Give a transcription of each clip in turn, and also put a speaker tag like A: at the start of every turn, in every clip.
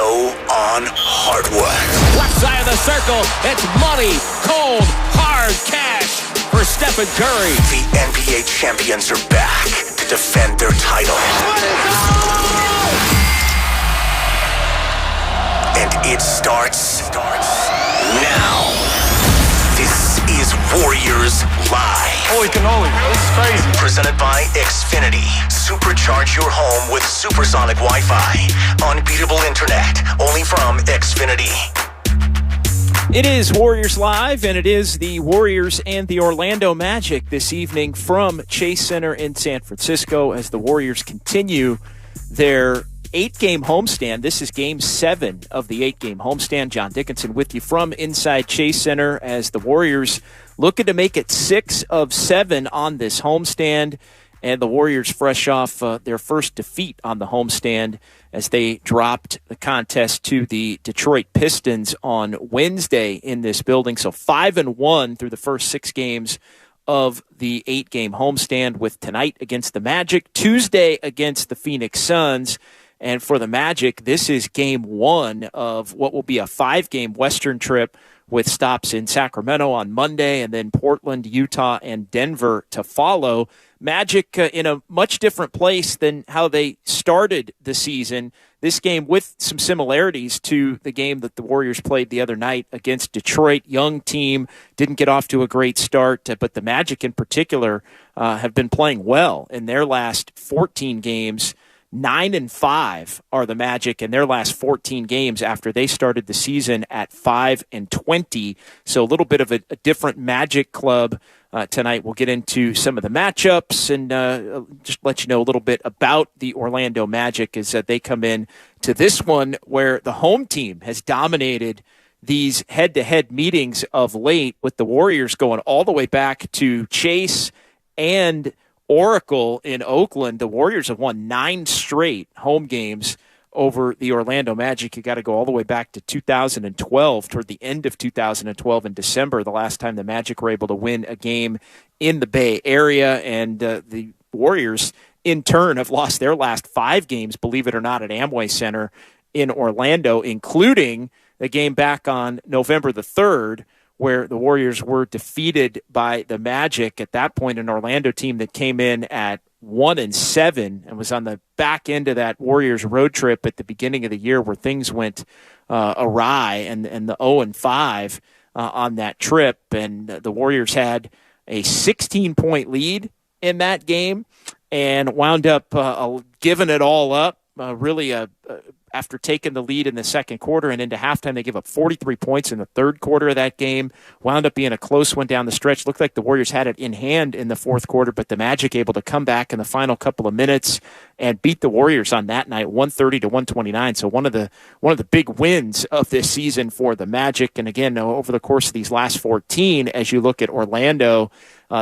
A: show on hardwood.
B: Left side of the circle, it's money, cold, hard cash for Stephen Curry.
A: The NBA champions are back to defend their title. And it starts now. This is Warriors Live.
C: Holy cannoli, this is crazy.
A: Presented by Xfinity. Supercharge your home with supersonic Wi-Fi. Unbeatable internet, only from Xfinity.
D: It is Warriors Live, and it is the Warriors and the Orlando Magic this evening from Chase Center in San Francisco as the Warriors continue their 8-game homestand. This is Game 7 of the 8-game homestand. John Dickinson with you from inside Chase Center as the Warriors looking to make it 6 of 7 on this homestand. And the Warriors fresh off their first defeat on the homestand as they dropped the contest to the Detroit Pistons on Wednesday in this building. So 5-1 through the first 6 games of the 8-game homestand, with tonight against the Magic, Tuesday against the Phoenix Suns. And for the Magic, this is Game 1 of what will be a 5-game Western trip with stops in Sacramento on Monday and then Portland, Utah, and Denver to follow. Magic in a much different place than how they started the season. This game with some similarities to the game that the Warriors played the other night against Detroit. Young team, didn't get off to a great start, but the Magic in particular have been playing well in their last 14 games. 9-5 are the Magic in their last 14 games after they started the season at 5-20. So a little bit of a different Magic club tonight. We'll get into some of the matchups and just let you know a little bit about the Orlando Magic as they come in to this one where the home team has dominated these head-to-head meetings of late, with the Warriors going all the way back to Chase and Oracle in Oakland. The Warriors have won 9 straight home games over the Orlando Magic. You got to go all the way back to 2012, toward the end of 2012 in December, the last time the Magic were able to win a game in the Bay Area. And the Warriors, in turn, have lost their last 5 games, believe it or not, at Amway Center in Orlando, including the game back on November the 3rd, where the Warriors were defeated by the Magic, at that point an Orlando team that came in at 1-7 and was on the back end of that Warriors road trip at the beginning of the year where things went awry, and the 0-5 on that trip. And the Warriors had a 16-point lead in that game and wound up giving it all up, after taking the lead in the second quarter and into halftime. They give up 43 points in the third quarter of that game. Wound up being a close one down the stretch. Looked like the Warriors had it in hand in the fourth quarter, but the Magic able to come back in the final couple of minutes and beat the Warriors on that night, 130-129. So one of the big wins of this season for the Magic. And again, over the course of these last 14, as you look at Orlando,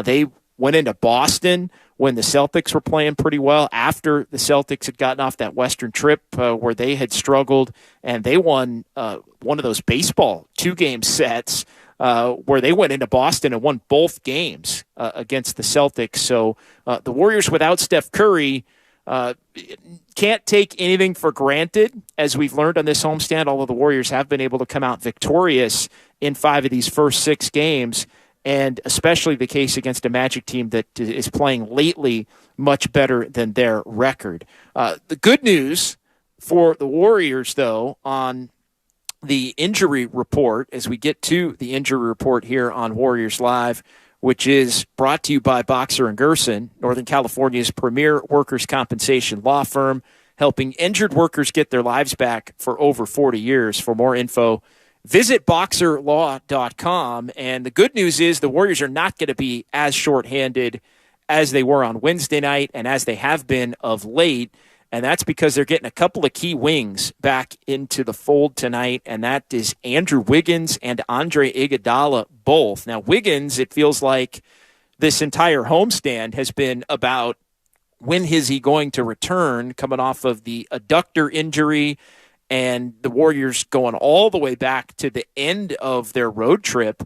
D: they went into Boston when the Celtics were playing pretty well, after the Celtics had gotten off that Western trip where they had struggled, and they won one of those baseball 2-game sets where they went into Boston and won both games against the Celtics. So the Warriors without Steph Curry can't take anything for granted, as we've learned on this homestand, although the Warriors have been able to come out victorious in 5 of these first 6 games. And especially the case against a Magic team that is playing lately much better than their record. The good news for the Warriors, though, on the injury report, as we get to the injury report here on Warriors Live, which is brought to you by Boxer & Gerson, Northern California's premier workers' compensation law firm, helping injured workers get their lives back for over 40 years. For more info, visit boxerlaw.com. And the good news is the Warriors are not going to be as shorthanded as they were on Wednesday night and as they have been of late. And that's because they're getting a couple of key wings back into the fold tonight, and that is Andrew Wiggins and Andre Iguodala both. Now, Wiggins, it feels like this entire homestand has been about when is he going to return, coming off of the adductor injury, and the Warriors going all the way back to the end of their road trip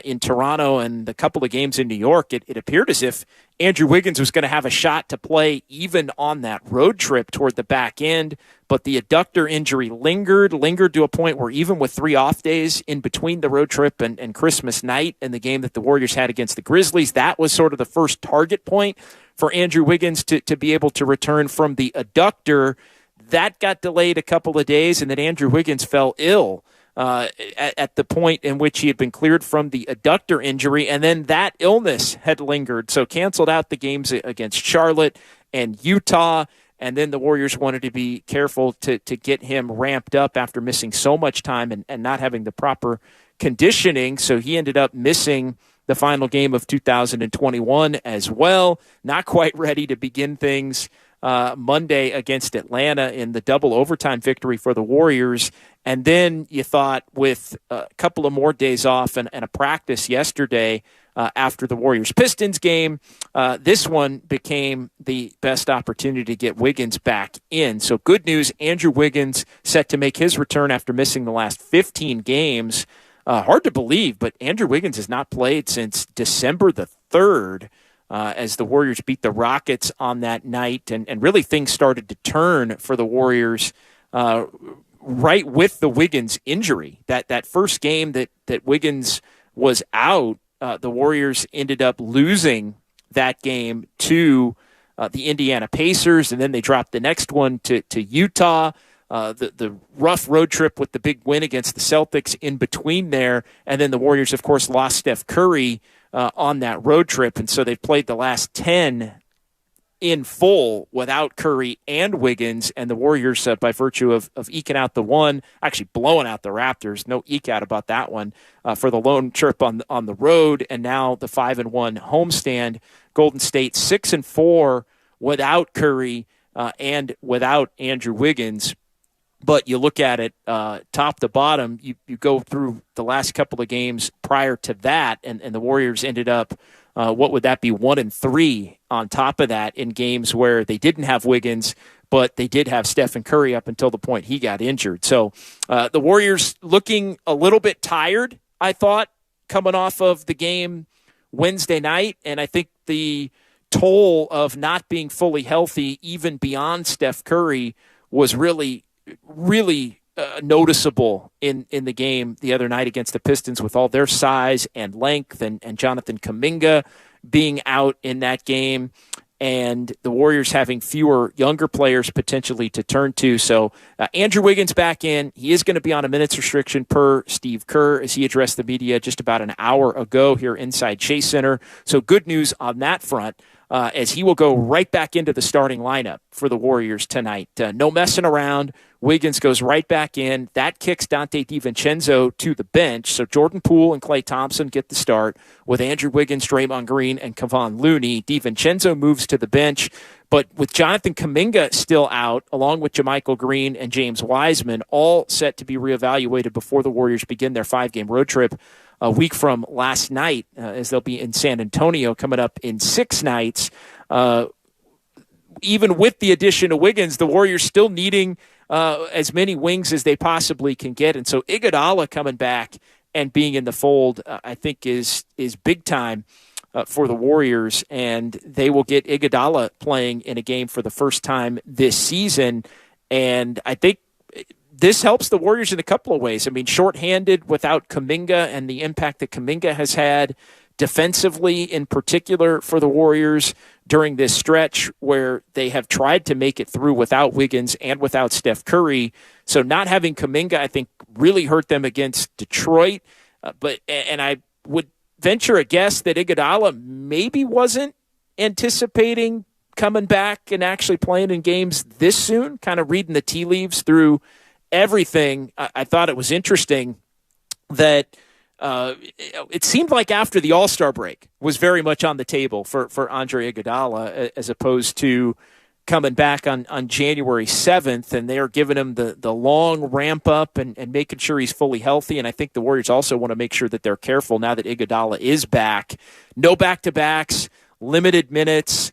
D: in Toronto and the couple of games in New York, it appeared as if Andrew Wiggins was going to have a shot to play even on that road trip toward the back end, but the adductor injury lingered to a point where even with 3 off days in between the road trip and Christmas night and the game that the Warriors had against the Grizzlies, that was sort of the first target point for Andrew Wiggins to be able to return from the adductor. That got delayed a couple of days, and then Andrew Wiggins fell ill at the point in which he had been cleared from the adductor injury, and then that illness had lingered, so canceled out the games against Charlotte and Utah, and then the Warriors wanted to be careful to get him ramped up after missing so much time and not having the proper conditioning, so he ended up missing the final game of 2021 as well. Not quite ready to begin things Monday against Atlanta in the double overtime victory for the Warriors. And then you thought with a couple of more days off and a practice yesterday after the Warriors-Pistons game, this one became the best opportunity to get Wiggins back in. So good news, Andrew Wiggins set to make his return after missing the last 15 games. Hard to believe, but Andrew Wiggins has not played since December the 3rd as the Warriors beat the Rockets on that night. And really things started to turn for the Warriors right with the Wiggins injury. That first game that Wiggins was out, the Warriors ended up losing that game to the Indiana Pacers, and then they dropped the next one to Utah. The rough road trip with the big win against the Celtics in between there, and then the Warriors, of course, lost Steph Curry on that road trip, and so they've played the last 10 in full without Curry and Wiggins, and the Warriors, by virtue of eking out the one, actually blowing out the Raptors, no eke out about that one, for the lone trip on the road, and now the 5-1 homestand. Golden State 6-4 without Curry and without Andrew Wiggins. But you look at it top to bottom, you go through the last couple of games prior to that, and the Warriors ended up, what would that be, 1-3 on top of that in games where they didn't have Wiggins, but they did have Stephen Curry up until the point he got injured. So the Warriors looking a little bit tired, I thought, coming off of the game Wednesday night, and I think the toll of not being fully healthy, even beyond Steph Curry, was really noticeable in the game the other night against the Pistons with all their size and length and Jonathan Kuminga being out in that game and the Warriors having fewer younger players potentially to turn to. So Andrew Wiggins back in. He is going to be on a minutes restriction per Steve Kerr as he addressed the media just about an hour ago here inside Chase Center. So good news on that front. As he will go right back into the starting lineup for the Warriors tonight. No messing around. Wiggins goes right back in. That kicks Dante DiVincenzo to the bench. So Jordan Poole and Klay Thompson get the start with Andrew Wiggins, Draymond Green, and Kevon Looney. DiVincenzo moves to the bench. But with Jonathan Kuminga still out, along with JaMychal Green and James Wiseman, all set to be reevaluated before the Warriors begin their 5-game road trip a week from last night, as they'll be in San Antonio coming up in 6 nights. Even with the addition of Wiggins, the Warriors still needing as many wings as they possibly can get. And so Iguodala coming back and being in the fold, I think is big time for the Warriors. And they will get Iguodala playing in a game for the first time this season. And I think this helps the Warriors in a couple of ways. I mean, shorthanded without Kuminga and the impact that Kuminga has had defensively in particular for the Warriors during this stretch where they have tried to make it through without Wiggins and without Steph Curry. So not having Kuminga, I think, really hurt them against Detroit. And I would venture a guess that Iguodala maybe wasn't anticipating coming back and actually playing in games this soon, kind of reading the tea leaves through everything. I thought it was interesting that it seemed like after the All-Star break was very much on the table for Andre Iguodala as opposed to coming back on January 7th, and they are giving him the long ramp up and making sure he's fully healthy. And I think the Warriors also want to make sure that they're careful now that Iguodala is back. No back-to-backs, limited minutes.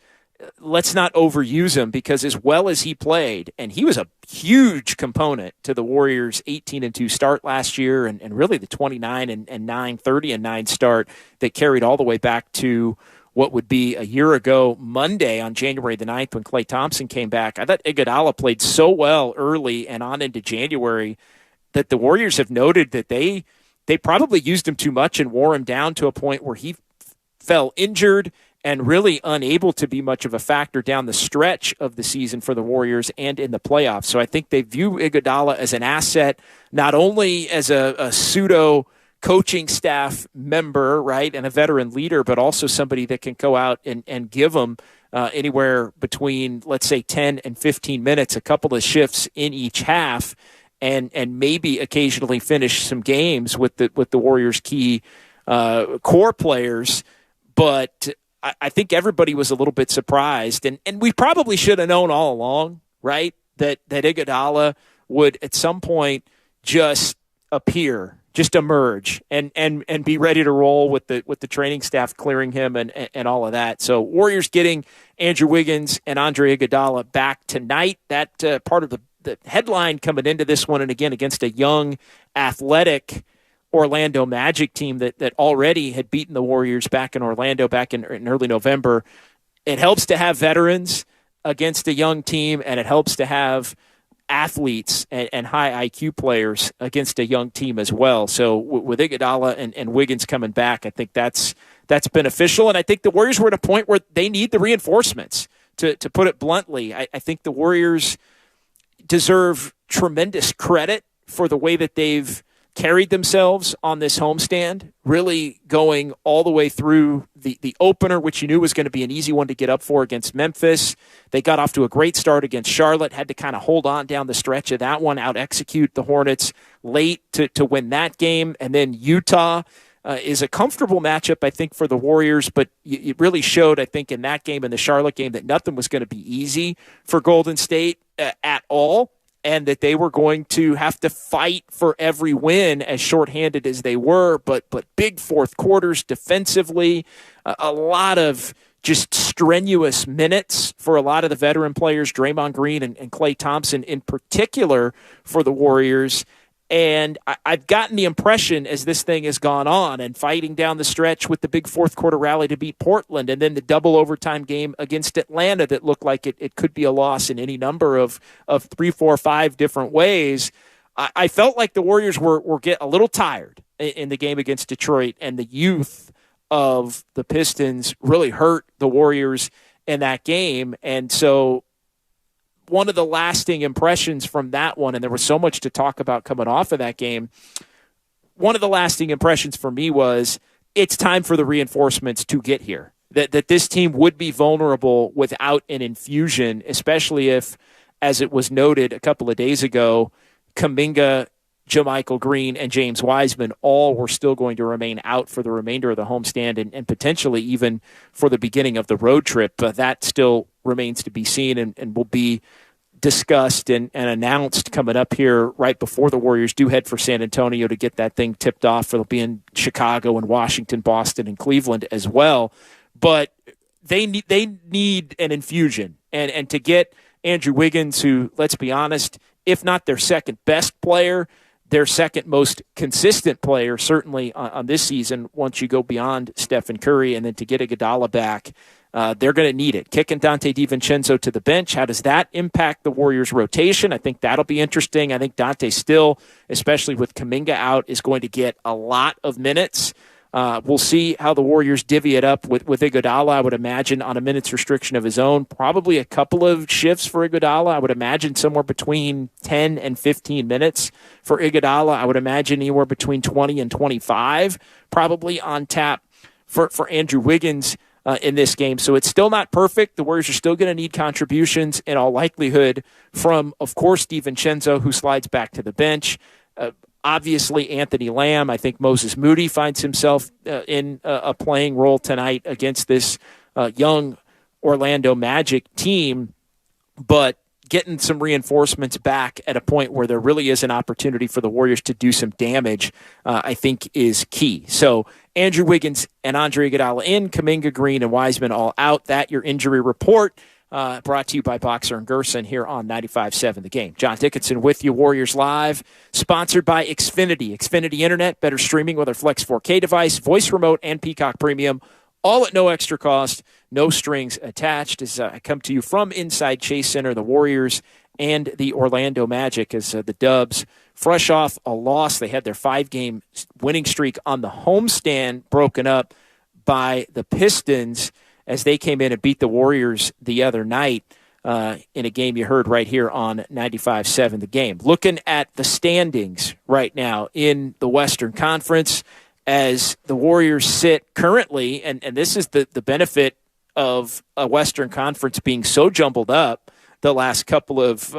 D: let's not overuse him, because as well as he played, and he was a huge component to the Warriors' 18-2 start last year, and really the 29-9, 30-9 start that carried all the way back to what would be a year ago Monday on January the 9th when Klay Thompson came back. I thought Iguodala played so well early and on into January that the Warriors have noted that they probably used him too much and wore him down to a point where he fell injured and really unable to be much of a factor down the stretch of the season for the Warriors and in the playoffs. So I think they view Iguodala as an asset, not only as a pseudo coaching staff member, right, and a veteran leader, but also somebody that can go out and give them anywhere between, let's say, 10 and 15 minutes, a couple of shifts in each half, and maybe occasionally finish some games with the Warriors' key core players. But I think everybody was a little bit surprised, and we probably should have known all along, right, that Iguodala would at some point just appear, just emerge, and be ready to roll with the training staff clearing him and all of that. So Warriors getting Andrew Wiggins and Andre Iguodala back tonight. That part of the headline coming into this one, and again against a young, athletic Orlando Magic team that already had beaten the Warriors back in Orlando back in early November. It helps to have veterans against a young team, and it helps to have athletes and high IQ players against a young team as well. So with Iguodala and Wiggins coming back, I think that's beneficial. And I think the Warriors were at a point where they need the reinforcements, to put it bluntly. I think the Warriors deserve tremendous credit for the way that they've carried themselves on this homestand, really going all the way through the opener, which you knew was going to be an easy one to get up for against Memphis. They got off to a great start against Charlotte, had to kind of hold on down the stretch of that one, out-execute the Hornets late to win that game. And then Utah is a comfortable matchup, I think, for the Warriors, but it really showed, I think, in that game and the Charlotte game that nothing was going to be easy for Golden State at all, and that they were going to have to fight for every win, as shorthanded as they were, but big fourth quarters defensively, a lot of just strenuous minutes for a lot of the veteran players, Draymond Green and Klay Thompson in particular for the Warriors. And I've gotten the impression as this thing has gone on and fighting down the stretch with the big fourth quarter rally to beat Portland, and then the double overtime game against Atlanta that looked like it could be a loss in any number of 3, 4, 5 different ways. I felt like the Warriors were get a little tired in the game against Detroit, and the youth of the Pistons really hurt the Warriors in that game. And so one of the lasting impressions from that one, and there was so much to talk about coming off of that game, one of the lasting impressions for me was it's time for the reinforcements to get here. That this team would be vulnerable without an infusion, especially if, as it was noted a couple of days ago, Kuminga, JaMychal Green, and James Wiseman all were still going to remain out for the remainder of the homestand and potentially even for the beginning of the road trip. That still remains to be seen and will be discussed and announced coming up here right before the Warriors do head for San Antonio to get that thing tipped off. It'll be in Chicago and Washington, Boston, and Cleveland as well. But they need an infusion. And to get Andrew Wiggins, who, let's be honest, if not their second best player, their second most consistent player, certainly on this season, once you go beyond Stephen Curry, and then to get Iguodala back, they're going to need it. Kicking Dante DiVincenzo to the bench, how does that impact the Warriors' rotation? I think that'll be interesting. I think Dante still, especially with Kuminga out, is going to get a lot of minutes. We'll see how the Warriors divvy it up with Iguodala. I would imagine on a minutes restriction of his own, probably a couple of shifts for Iguodala. I would imagine somewhere between 10 and 15 minutes for Iguodala. I would imagine anywhere between 20 and 25 probably on tap for Andrew Wiggins in this game. So it's still not perfect. The Warriors are still going to need contributions in all likelihood from, of course, DiVincenzo, who slides back to the bench. Obviously, Anthony Lamb. I think Moses Moody finds himself in a playing role tonight against this young Orlando Magic team. But getting some reinforcements back at a point where there really is an opportunity for the Warriors to do some damage, I think is key. So Andrew Wiggins and Andre Iguodala in, Kuminga, Green, and Wiseman all out. That your injury report. Brought to you by Boxer and Gerson here on 95.7 The Game. John Dickinson with you, Warriors Live, sponsored by Xfinity. Xfinity Internet, better streaming with our Flex 4K device, voice remote, and Peacock Premium, all at no extra cost, no strings attached. As I come to you from inside Chase Center, the Warriors and the Orlando Magic as the Dubs, fresh off a loss. They had their 5-game winning streak on the homestand broken up by the Pistons as they came in and beat the Warriors the other night in a game you heard right here on 95.7 The Game. Looking at the standings right now in the Western Conference as the Warriors sit currently, and this is the benefit of a Western Conference being so jumbled up the last couple of,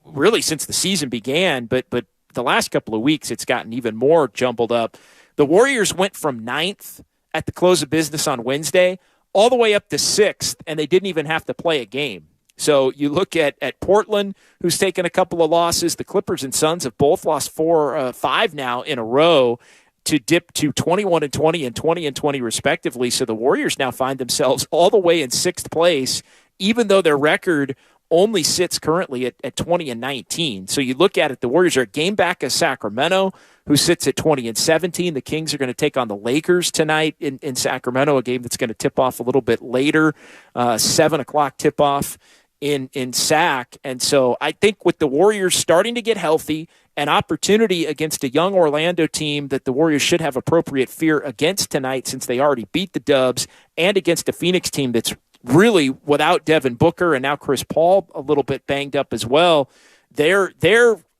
D: really since the season began, but the last couple of weeks it's gotten even more jumbled up. The Warriors went from 9th at the close of business on Wednesday all the way up to 6th, and they didn't even have to play a game. So you look at Portland, who's taken a couple of losses. The Clippers and Suns have both lost 5 now in a row to dip to 21-20 and 20-20 respectively. So the Warriors now find themselves all the way in 6th place, even though their record only sits currently at 20-19. So you look at it, the Warriors are a game back of Sacramento, who sits at 20-17. The Kings are going to take on the Lakers tonight in Sacramento, a game that's going to tip off a little bit later, 7 o'clock tip off in Sac. And so I think with the Warriors starting to get healthy, an opportunity against a young Orlando team that the Warriors should have appropriate fear against tonight since they already beat the Dubs, and against a Phoenix team that's really without Devin Booker and now Chris Paul a little bit banged up as well. They're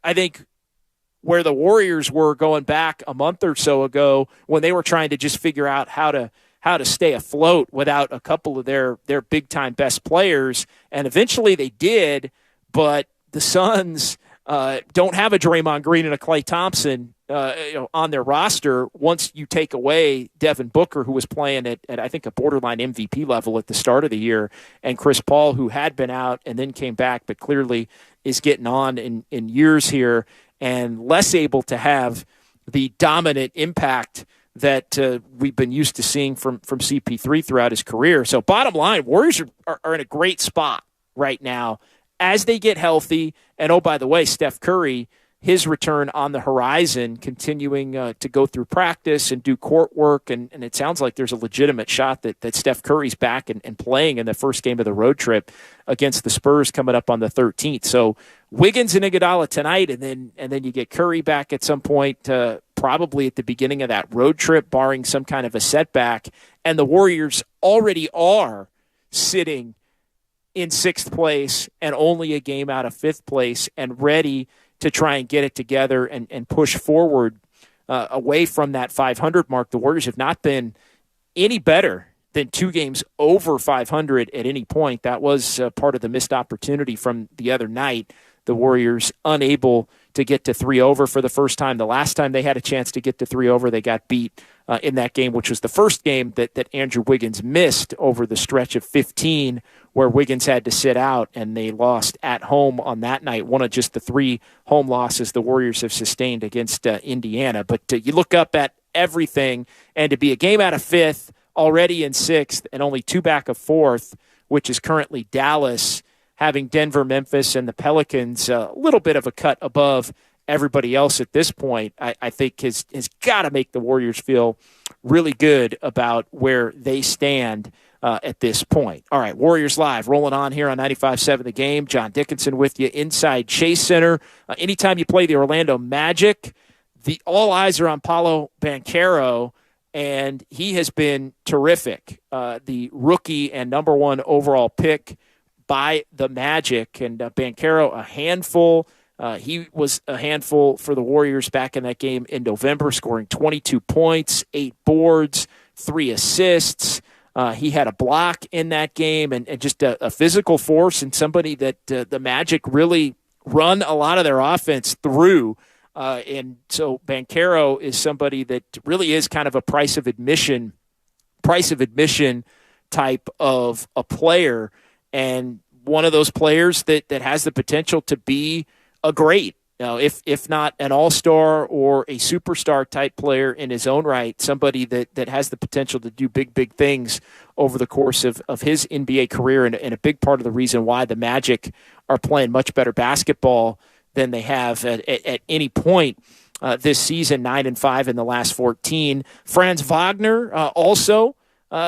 D: I think, where the Warriors were going back a month or so ago when they were trying to just figure out how to stay afloat without a couple of their big-time best players. And eventually they did, but the Suns don't have a Draymond Green and a Klay Thompson on their roster once you take away Devin Booker, who was playing at I think a borderline MVP level at the start of the year, and Chris Paul, who had been out and then came back but clearly is getting on in years here and less able to have the dominant impact that we've been used to seeing from CP3 throughout his career. So bottom line, Warriors are in a great spot right now as they get healthy. And, oh, by the way, Steph Curry, his return on the horizon, continuing to go through practice and do court work. And it sounds like there's a legitimate shot that Steph Curry's back and playing in the first game of the road trip against the Spurs coming up on the 13th. So Wiggins and Iguodala tonight, and then you get Curry back at some point, probably at the beginning of that road trip, barring some kind of a setback. And the Warriors already are sitting in 6th place and only a game out of 5th place and ready to try and get it together and push forward away from that 500 mark. The Warriors have not been any better than 2 games over 500 at any point. That was part of the missed opportunity from the other night. The Warriors unable to get to 3 over for the first time. The last time they had a chance to get to 3 over, they got beat in that game, which was the first game that Andrew Wiggins missed over the stretch of 15, where Wiggins had to sit out, and they lost at home on that night, one of just the 3 home losses the Warriors have sustained against Indiana. But you look up at everything, and to be a game out of 5th, already in 6th, and only 2 back of 4th, which is currently Dallas, having Denver, Memphis, and the Pelicans a little bit of a cut above everybody else at this point, I think has got to make the Warriors feel really good about where they stand at this point. All right, Warriors Live, rolling on here on 95.7 The Game. John Dickinson with you inside Chase Center. Anytime you play the Orlando Magic, all eyes are on Paolo Banchero, and he has been terrific. The rookie and number 1 overall pick by the Magic, and Banchero a handful. He was a handful for the Warriors back in that game in November, scoring 22 points, 8 boards, 3 assists. He had a block in that game, and just a physical force, and somebody that the Magic really run a lot of their offense through. And so Banchero is somebody that really is kind of a price of admission type of a player. And one of those players that has the potential to be a great, if not an all-star or a superstar type player in his own right, somebody that has the potential to do big things over the course of his NBA career, and a big part of the reason why the Magic are playing much better basketball than they have at any point this season, 9-5 in the last 14. Franz Wagner, also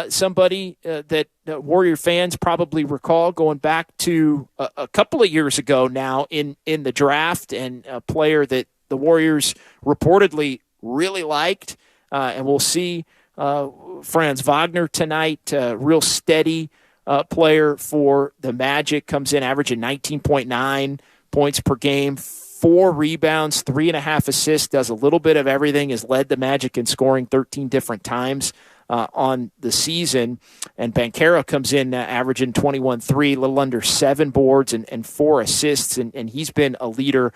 D: somebody that Warrior fans probably recall going back to a couple of years ago now in the draft, and a player that the Warriors reportedly really liked. And we'll see Franz Wagner tonight, real steady player for the Magic, comes in averaging 19.9 points per game, 4 rebounds, 3.5 assists, does a little bit of everything, has led the Magic in scoring 13 different times on the season. And Banchero comes in averaging 21-3, a little under 7 boards and 4 assists, and he's been a leader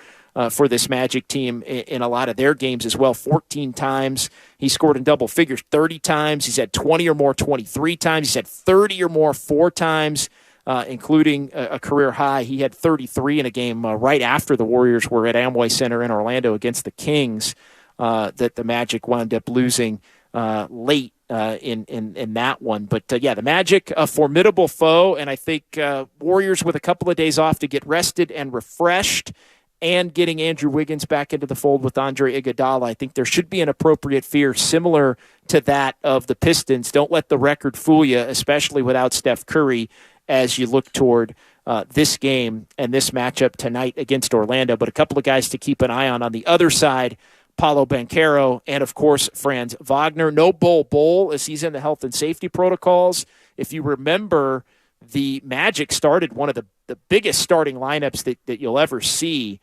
D: for this Magic team in a lot of their games as well. 14 times he scored in double figures, 30 times. He's had 20 or more 23 times. He's had 30 or more 4 times. Including a career high. He had 33 in a game right after the Warriors were at Amway Center in Orlando against the Kings that the Magic wound up losing late in that one. But, the Magic, a formidable foe, and I think Warriors with a couple of days off to get rested and refreshed, and getting Andrew Wiggins back into the fold with Andre Iguodala, I think there should be an appropriate fear similar to that of the Pistons. Don't let the record fool you, especially without Steph Curry, as you look toward this game and this matchup tonight against Orlando. But a couple of guys to keep an eye on the other side, Paolo Banchero and, of course, Franz Wagner. No Bol as he's in the health and safety protocols. If you remember, the Magic started one of the biggest starting lineups that you'll ever see,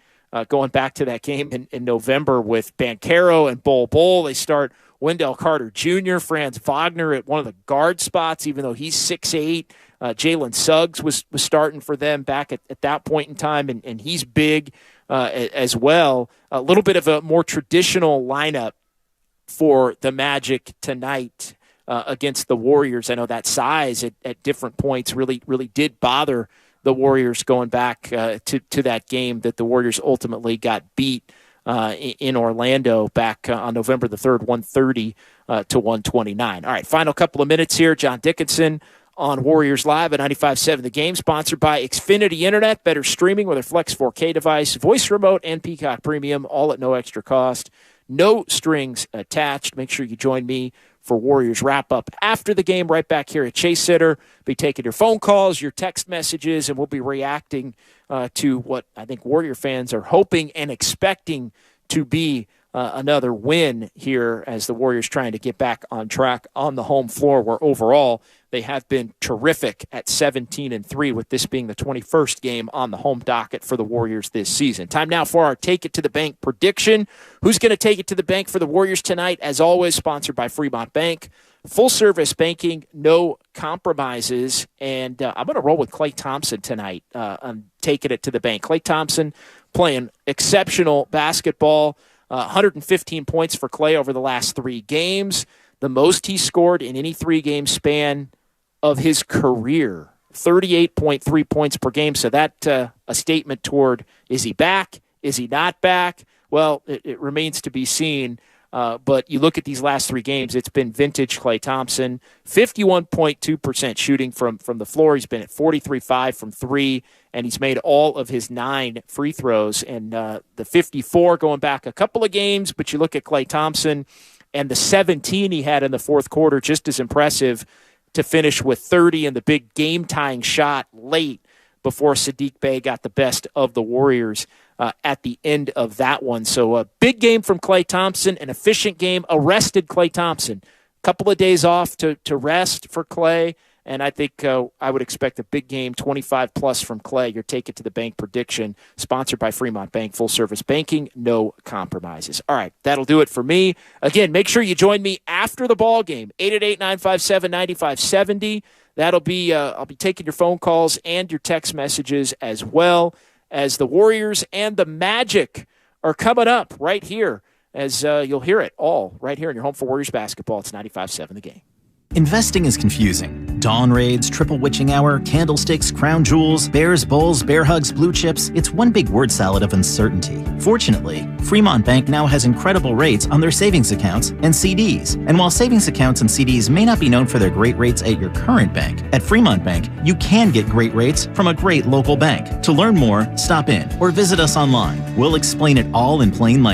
D: going back to that game in November with Banchero and Bol. They start Wendell Carter Jr., Franz Wagner at one of the guard spots, even though he's 6'8". Jalen Suggs was starting for them back at that point in time, and he's big as well. A little bit of a more traditional lineup for the Magic tonight against the Warriors. I know that size at different points really did bother the Warriors going back to that game that the Warriors ultimately got beat in Orlando back on November the 3rd, 130 to 129. All right, final couple of minutes here. John Dickinson on Warriors Live at 95.7 The Game, sponsored by Xfinity Internet. Better streaming with their Flex 4K device, voice remote, and Peacock Premium, all at no extra cost. No strings attached. Make sure you join me for Warriors wrap-up after the game right back here at Chase Center. Be taking your phone calls, your text messages, and we'll be reacting to what I think Warrior fans are hoping and expecting to be another win here as the Warriors trying to get back on track on the home floor, where overall they have been terrific at 17-3, with this being the 21st game on the home docket for the Warriors this season. Time now for our Take It to the Bank prediction. Who's going to take it to the bank for the Warriors tonight? As always, sponsored by Fremont Bank. Full-service banking, no compromises. And I'm going to roll with Klay Thompson tonight. I'm taking it to the bank. Klay Thompson playing exceptional basketball. 115 points for Klay over the last 3 games. The most he scored in any 3-game span of his career. 38.3 points per game. So that a statement toward, is he back? Is he not back? Well, it remains to be seen. But you look at these last 3 games, it's been vintage Klay Thompson. 51.2% shooting from the floor. He's been at 43.5 from 3, and he's made all of his 9 free throws. And the 54 going back a couple of games, but you look at Klay Thompson and the 17 he had in the fourth quarter, just as impressive, to finish with 30 and the big game-tying shot late before Sadiq Bey got the best of the Warriors at the end of that one. So a big game from Klay Thompson, an efficient game, a rested Klay Thompson. A couple of days off to rest for Klay, and I think I would expect a big game, 25-plus from Klay. Your Take It to the Bank prediction, sponsored by Fremont Bank, full-service banking, no compromises. All right, that'll do it for me. Again, make sure you join me after the ball game, 888-957-9570. That'll be I'll be taking your phone calls and your text messages, as well as the Warriors and the Magic are coming up right here, as you'll hear it all right here in your home for Warriors basketball. It's 95.7 The Game.
E: Investing is confusing. Dawn Raids, Triple Witching Hour, Candlesticks, Crown Jewels, Bears, Bulls, Bear Hugs, Blue Chips. It's one big word salad of uncertainty. Fortunately, Fremont Bank now has incredible rates on their savings accounts and CDs. And while savings accounts and CDs may not be known for their great rates at your current bank, at Fremont Bank, you can get great rates from a great local bank. To learn more, stop in or visit us online. We'll explain it all in plain language.